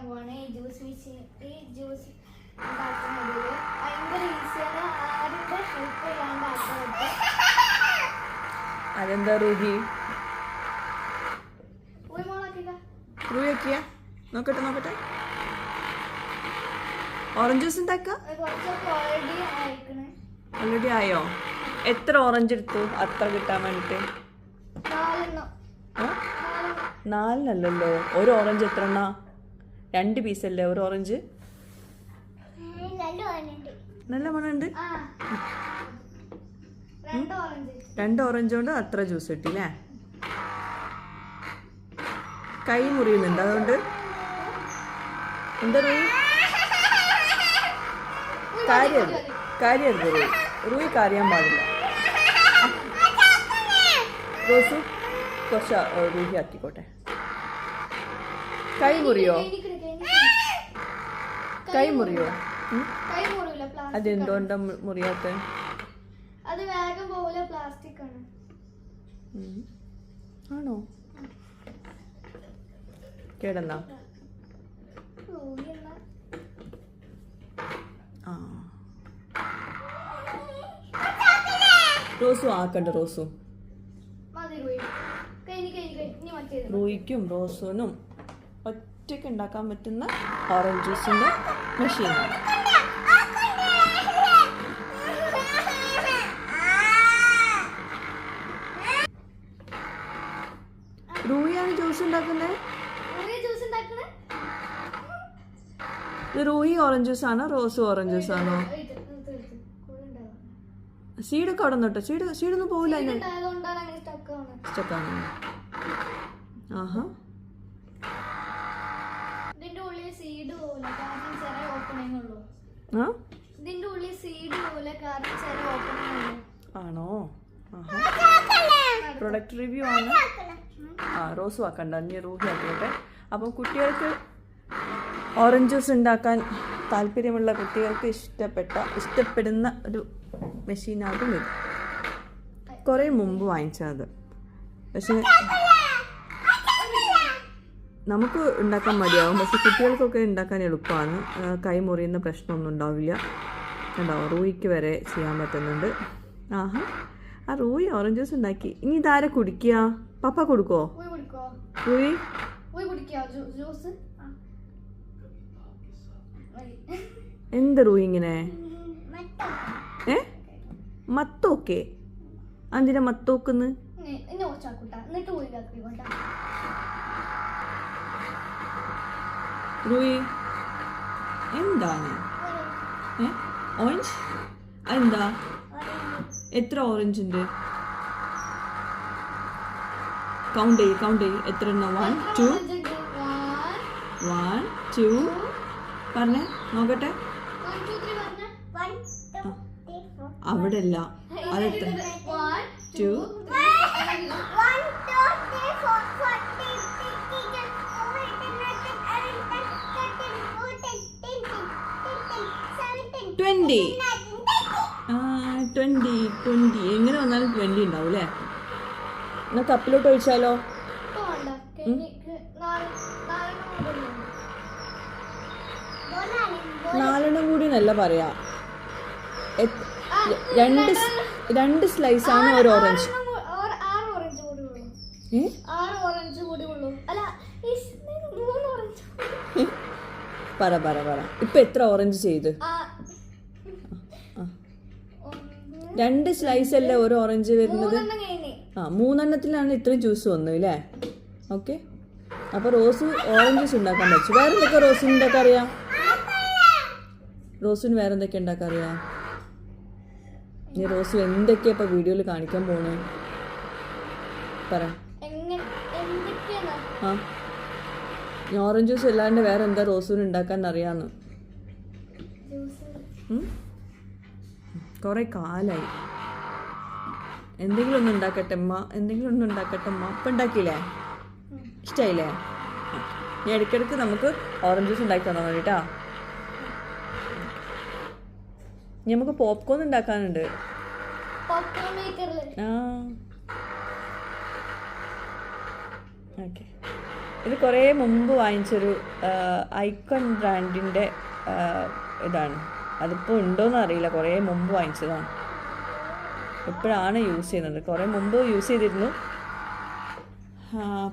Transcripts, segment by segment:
പോവാണ് ഈ ജ്യൂസ് ഉണ്ടാക്കുന്നത്. ഭയങ്കര ഈസിയാണ്, ആരുടെ ഹെൽപ്പ് ചെയ്യാണ്ട് ആക്കാൻ പറ്റും. അതെന്താ റൂഹി റൂഹി ആക്കിയ നോക്കട്ടെ ഓറഞ്ച് ജ്യൂസ് ഉണ്ടാക്കാം. ഓൾറെഡി ആയോ? എത്ര ഓറഞ്ച് എടുത്തു അത്ര കിട്ടാൻ വേണ്ടിട്ട്? 4 ഒരു ഓറഞ്ച് എത്ര എണ്ണ? 2 പീസല്ലേ ഒരു ഓറഞ്ച്? നല്ല മണമുണ്ട്. 2 ഓറഞ്ച് കൊണ്ട് അത്ര ജ്യൂസ് കിട്ടില്ലേ? കൈ മുറിയുന്നുണ്ട് അതുകൊണ്ട്. എന്താ റൂഹി കാര്യരുത് റൂഹി കരയാൻ പാടില്ല. റോസു കുറച്ച് റൂഹി ആക്കിക്കോട്ടെ. കൈ മുറിയോ? അതെന്തുകൊണ്ടാ മുറിയാത്ത? അത് വേഗം പോവില്ല, പ്ലാസ്റ്റിക് ആണ്. ആണോ? കേടന്നാ? റോസും ആക്കണ്ട. റൂഹിക്കും റോസുനും ഒറ്റയ്ക്ക് ഉണ്ടാക്കാൻ പറ്റുന്ന ഓറഞ്ച് ജ്യൂസിന്റെ മെഷീനാണ്. റൂഹിയാണ് ജ്യൂസ് ഉണ്ടാക്കുന്നത്. ഇത് റൂഹി ഓറഞ്ച് ജ്യൂസ് ആണോ റോസ് ഓറഞ്ച് ജ്യൂസ് ആണോ? സീഡൊക്കെ അവിടെ നിന്നോട്ടോ. സീഡൊന്നും പോവില്ല. സ്റ്റക്കാണ്. ആഹാ. ആണോ? പ്രൊഡക്റ്റ് റിവ്യൂ ആണ്. റോസും ആക്കണ്ട, ഇനി റൂഹി ആക്കിയോട്ടെ. അപ്പം കുട്ടികൾക്ക് ഓറഞ്ച് ജ്യൂസ് ഉണ്ടാക്കാൻ താല്പര്യമുള്ള കുട്ടികൾക്ക് ഇഷ്ടപ്പെടുന്ന ഒരു മെഷീനാകും ഇത്. കുറേ മുമ്പ് വാങ്ങിച്ചത്, പക്ഷെ നമുക്ക് ഉണ്ടാക്കാൻ മടിയാവും. പക്ഷെ കുട്ടികൾക്കൊക്കെ ഉണ്ടാക്കാൻ എളുപ്പമാണ്. കൈ മുറിയുന്ന പ്രശ്നമൊന്നും ഉണ്ടാവില്ല. ഉണ്ടാവും. റൂഹിക്ക് വരെ ചെയ്യാൻ പറ്റുന്നുണ്ട്. ആഹാ, ആ റൂഹി ഓറഞ്ച് ജ്യൂസ് ഉണ്ടാക്കി. ഇനി ഇതാരെ കുടിക്കുക? പപ്പ കൊടുക്കോ? റൂഹി എന്ത് റൂഹി ഇങ്ങനെ? മത്തോക്കെ? എന്തിനാ മത്തോക്കുന്ന്? റൂഹി എന്താണ്? ഓറഞ്ച് എന്താ? എത്ര ഓറഞ്ച് ഉണ്ട്? കൗണ്ട് ചെയ്യ് എത്ര എണ്ണം? 1 2 പറഞ്ഞേ നോക്കട്ടെ. അവിടെ അല്ല, അതെത്ര? 2 20. 20 എങ്ങനെ വന്നാലും 20 ഉണ്ടാവും അല്ലേ? എന്നാ കപ്പിലോട്ട് ഒഴിച്ചാലോ? 4 കൂടി നല്ല പറയാ. 2 സ്ലൈസ് ആണ് ഒരു ഓറഞ്ച്. പറ ഇപ്പൊ എത്ര ഓറഞ്ച് ചെയ്ത്? 2 സ്ലൈസ് അല്ലേ ഒരു ഓറഞ്ച് വരുന്നത്? 3 എണ്ണത്തിലാണ് ഇത്രയും ജ്യൂസ് വന്നത് അല്ലേ? ഓക്കെ, അപ്പൊ റോസ് ഓറഞ്ച് ജ്യൂസ് ഉണ്ടാക്കാൻ പറ്റും. വേറെ എന്തൊക്കെ റോസിന് ഉണ്ടാക്കാൻ അറിയാം? റോസിന് വേറെ എന്തൊക്കെ ഉണ്ടാക്കാൻ അറിയാം? നീ റോസ് എന്തൊക്കെയാ ഇപ്പൊ വീഡിയോയിൽ കാണിക്കാൻ പോണേ? പറ. ഓറഞ്ച് ജ്യൂസ് അല്ലാണ്ട് വേറെ എന്താ റോസിന് ഉണ്ടാക്കാൻ അറിയാന്ന്? കുറെ കാലായി. എന്തെങ്കിലും ഒന്ന് ഉണ്ടാക്കട്ടെ അമ്മ. ഇപ്പം ഉണ്ടാക്കിയില്ലേ? ഇഷ്ടമായില്ലേ? ഇനി ഇടയ്ക്കിടയ്ക്ക് നമുക്ക് ഓറഞ്ച് ജ്യൂസ് ഉണ്ടാക്കി തന്നാൽ മതി കേട്ടോ. ഇനി നമുക്ക് പോപ്കോൺ ഉണ്ടാക്കാനുണ്ട്. ഓക്കെ, ഇത് കുറേ മുമ്പ് വാങ്ങിച്ചൊരു ഐക്കൺ ബ്രാൻഡിൻ്റെ ഇതാണ്. അതിപ്പോൾ ഉണ്ടോയെന്ന് അറിയില്ല, കുറേ മുമ്പ് വാങ്ങിച്ചതാണ്. ഇപ്പോഴാണ് യൂസ് ചെയ്യുന്നത്. കുറേ മുമ്പ് യൂസ് ചെയ്തിരുന്നു,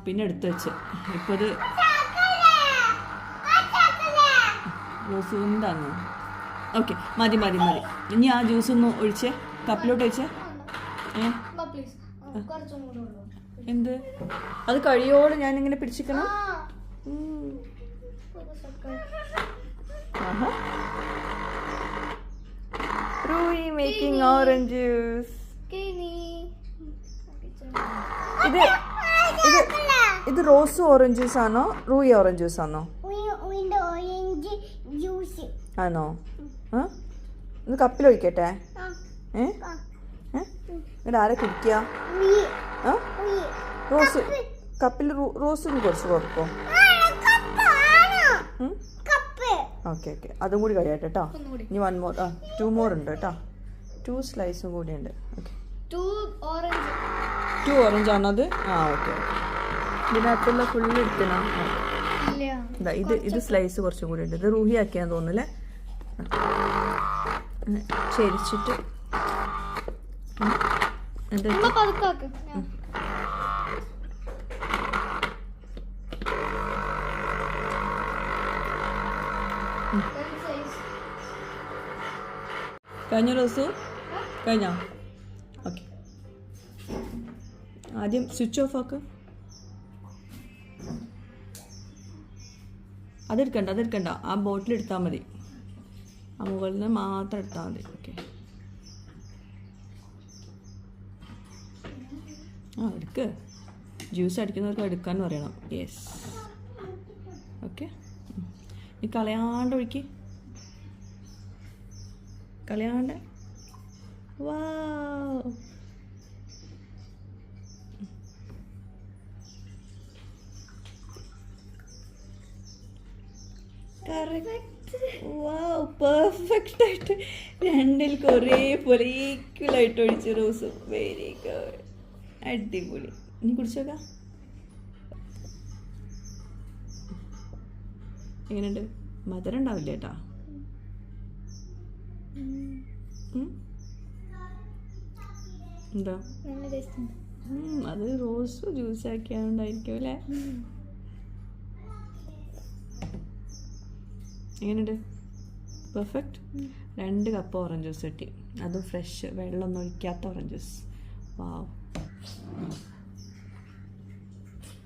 പിന്നെ എടുത്തു വെച്ച്. ഇപ്പോൾ ഇത് റോസുണ്ടാന്ന്. ഓക്കെ, മതി മതി മതി. ഇനി ആ ജ്യൂസ് ഒന്ന് ഒഴിച്ചേ, കപ്പിലോട്ട് ഒഴിച്ചേ. പ്ലീസ് കുറച്ചും കൂടെ ഉള്ളൂ. എന്ത് അത് കഴിയോളം ഞാനിങ്ങനെ പിടിച്ചിക്കണം. റൂയി മേക്കിംഗ് ഓറഞ്ച് ജ്യൂസ്. ഇത് ഇത് ഇത് റോസ് ഓറഞ്ച് ജ്യൂസ് ആണോ റൂയി ഓറഞ്ച് ജ്യൂസ് ആണോ? ആണോ? ഇത് കപ്പിലൊഴിക്കട്ടെ? എന്നിട്ട് ആരെ കുടിക്കുക? റോസ് കപ്പിൽ റോസും കുറച്ച് കൊടുക്കോ? ഓക്കെ ഓക്കെ, അതും കൂടി കഴിയട്ടെ കേട്ടോ. ഇനി 1 more 2 more ഉണ്ട് കേട്ടോ. 2 സ്ലൈസും കൂടി ഉണ്ട്. ഓക്കെ, 2 ഓറഞ്ച് ആണോ അത്? ഓക്കെ. ഇതിനകത്തുള്ള ഫുള്ള് എടുക്കണം. ഇത് സ്ലൈസ് കുറച്ചും കൂടി ഉണ്ട്. ഇത് റൂഹി ആക്കിയാന്ന് തോന്നുന്നല്ലേ. ചെരിച്ചിട്ട് കഴിഞ്ഞ ദിവസവും കഴിഞ്ഞോ? ഓക്കെ, ആദ്യം സ്വിച്ച് ഓഫ് ആക്ക്. അതെടുക്കണ്ട, ആ ബോട്ടിൽ എടുത്താൽ മതി. ആ മുകളിൽ നിന്ന് മാത്രം എടുത്താൽ മതി. ഓക്കെ, എടുക്ക്. ജ്യൂസ് അടിക്കുന്നവർക്ക് എടുക്കാന്ന് പറയണം. Yes, okay. ഈ കളയാണ്ട് ഒഴിക്ക്, കളയാണ്ട്. വാവ്, കറക്റ്റ്. വാവ്, പെർഫെക്റ്റ് ആയിട്ട് രണ്ടിൽ ഒരേപോലെ ഈക്വലായിട്ട് ഒഴിച്ച് റോസ്. വെരി ഗുഡ്, അടിപൊളി. ഇനി കുടിച്ചോക്കാം. എങ്ങനെയുണ്ട്? മധുരം ഉണ്ടാവില്ല കേട്ടാ. എന്താ? അത് റോസ് ജ്യൂസ് ആക്കിയാണ്ടായിരിക്കും അല്ലേ? എങ്ങനെയുണ്ട്? പെർഫെക്റ്റ്. 2 കപ്പ് ഓറഞ്ച് ജ്യൂസ് കിട്ടി, അതും ഫ്രഷ്, വെള്ളമൊന്നും ഒഴിക്കാത്ത ഓറഞ്ച് ജ്യൂസ്. വാവ്.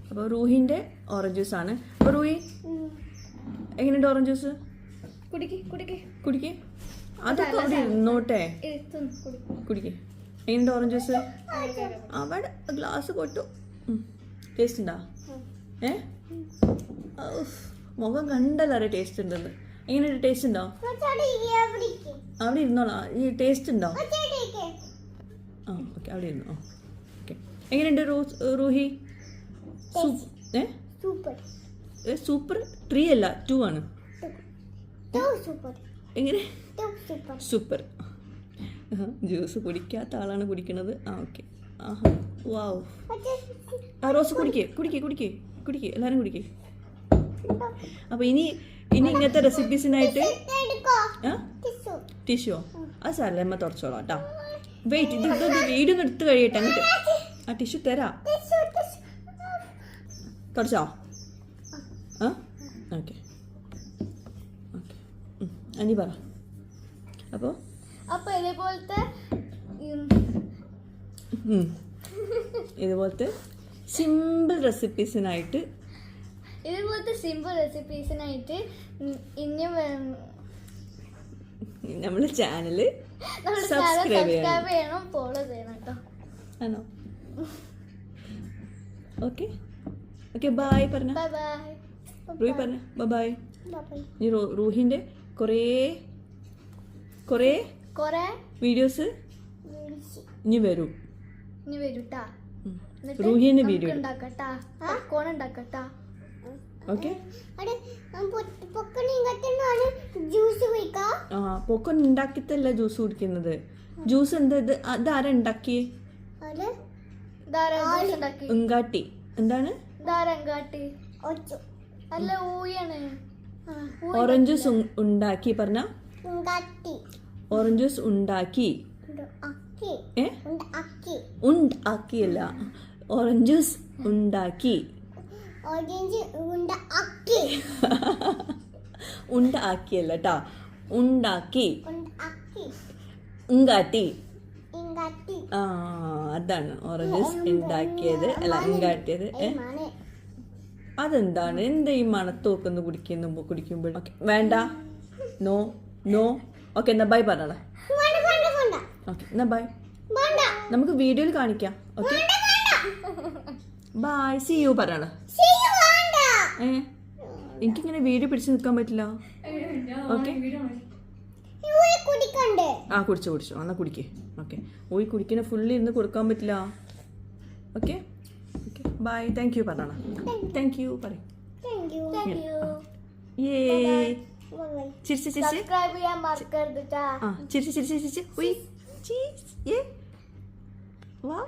അപ്പോൾ റൂഹിൻ്റെ ഓറഞ്ച് ജ്യൂസാണ്. അപ്പോൾ റൂഹി, എങ്ങനെയുണ്ട് ഓറഞ്ച് ജ്യൂസ്? കുടിക്ക്. അതൊക്കെ അവിടെ ഇരുന്നോട്ടെ. കുടിക്ക്. എങ്ങനെയുണ്ട് ഓറഞ്ച് ജ്യൂസ്? അവിടെ ഗ്ലാസ് പൊട്ടു. ടേസ്റ്റ് ഉണ്ടോ? മുഖം കണ്ടല്ലോ ടേസ്റ്റ് ഉണ്ടെന്ന്. എങ്ങനെയുണ്ട്? ടേസ്റ്റ് ഉണ്ടോ? അവിടെ ഇരുന്നോളാം. ഈ ടേസ്റ്റ് ഉണ്ടോ? ഓക്കെ, അവിടെ ഇരുന്നോ. ഓക്കെ, എങ്ങനെയുണ്ട് റൂഹി? സൂപ്പർ. 3 അല്ല 2 ആണ്. എങ്ങനെ? സൂപ്പർ. ജ്യൂസ് കുടിക്കാത്ത ആളാണ് കുടിക്കണത്. ഓക്കെ. വാവ്. റോസ് കുടിക്കേ എല്ലാവരും കുടിക്കേ. അപ്പോൾ ഇനി ഇങ്ങനത്തെ റെസിപ്പീസിനായിട്ട് ടിഷ്യൂ അത് സാരല്ല, അമ്മ തുടച്ചോളാം കേട്ടോ. വെയിറ്റ്, ഇത് വീഡിയോ ഒന്ന് എടുത്ത് കഴിയട്ടെ. അങ്ങോട്ട് ആ ടിഷ്യൂ തരാം. തുടച്ചോ? ഓക്കെ ഓക്കെ, അനി പറ. അപ്പോൾ ഇതുപോലത്തെ സിമ്പിൾ റെസിപ്പീസിനായിട്ട് ഇനിയും നമ്മുടെ ചാനൽ സബ്സ്ക്രൈബ് ചെയ്യണം, ഫോളോ ചെയ്യണം കേട്ടോ. ആണോ? ഓക്കെ ഓക്കെ, ബൈ പറഞ്ഞ. റൂഹി പറഞ്ഞ ബൈ. ഇനി റൂഹിൻ്റെ കുറേ വീഡിയോസ് ഇനി വരും. റൂഹിൻ്റെ വീഡിയോ ഓക്കെ. പൊക്കൻ ഉണ്ടാക്കിത്തല്ല ജ്യൂസ് കുടിക്കുന്നത്. ജ്യൂസ് എന്താ? അതാരാ ഉണ്ടാക്കിയേ? ഇങ്കാട്ടി. എന്താണ്? ഒച്ചു അല്ല ഊയാണ് ഓറഞ്ച് ജ്യൂസ് ഉണ്ടാക്കി പറഞ്ഞ ഉണ്ടാക്കി ഓറഞ്ച് ജ്യൂസ് ഉണ്ടാക്കി അക്കി ഏ അക്കി ഉണ്ടാക്കിയല്ല ഓറഞ്ച് ജ്യൂസ് ഉണ്ടാക്കി ഓറഞ്ച് ഉണ്ടാക്കി ഉണ്ടാക്കിയല്ല കേട്ടാ ഉണ്ടാക്കി ഉണ്ടാക്കി ഉണ്ടാട്ടി ഇങ്ങാട്ടി ആ അതാണ് ഓറഞ്ച് ജ്യൂസ് ഉണ്ടാക്കിയത് അല്ല ഉണ്ടാട്ടിയത് മാനെ അതെന്താണ് എന്താ ഈ മണത്തോക്കൊന്ന് കുടിക്കുമ്പോൾ ഓക്കെ വേണ്ട നോ നോ ഓക്കെ എന്നാ ബൈ പറഞ്ഞ വേണ്ട വേണ്ട വേണ്ട ഓക്കെ എന്നാ ബൈ വേണ്ട നമുക്ക് വീഡിയോയിൽ കാണിക്കാം ഓക്കെ ബൈ സി യു പറയണ വേണ്ട എനിക്കിങ്ങനെ വീഡിയോ പിടിച്ച് നിൽക്കാൻ പറ്റില്ല ഓക്കെ കുടിക്കണ്ടേ ആ കുടിച്ചോ എന്നാ കുടിക്കേ ഓക്കെ ഓയി കുടിക്കുന്ന ഫുള്ളി ഇരുന്ന് കൊടുക്കാൻ പറ്റില്ല okay okay bye thank you പറഞ്ഞ താങ്ക് യു പറയും താങ്ക് യു ഏ ചിരിച്ച് ചിരിച്ച് സബ്സ്ക്രൈബ് ചെയ്യാൻ മറക്കരുത് ട്ടാ ചിരിച്ച് ഉയ് ചീസ് ഏ വാ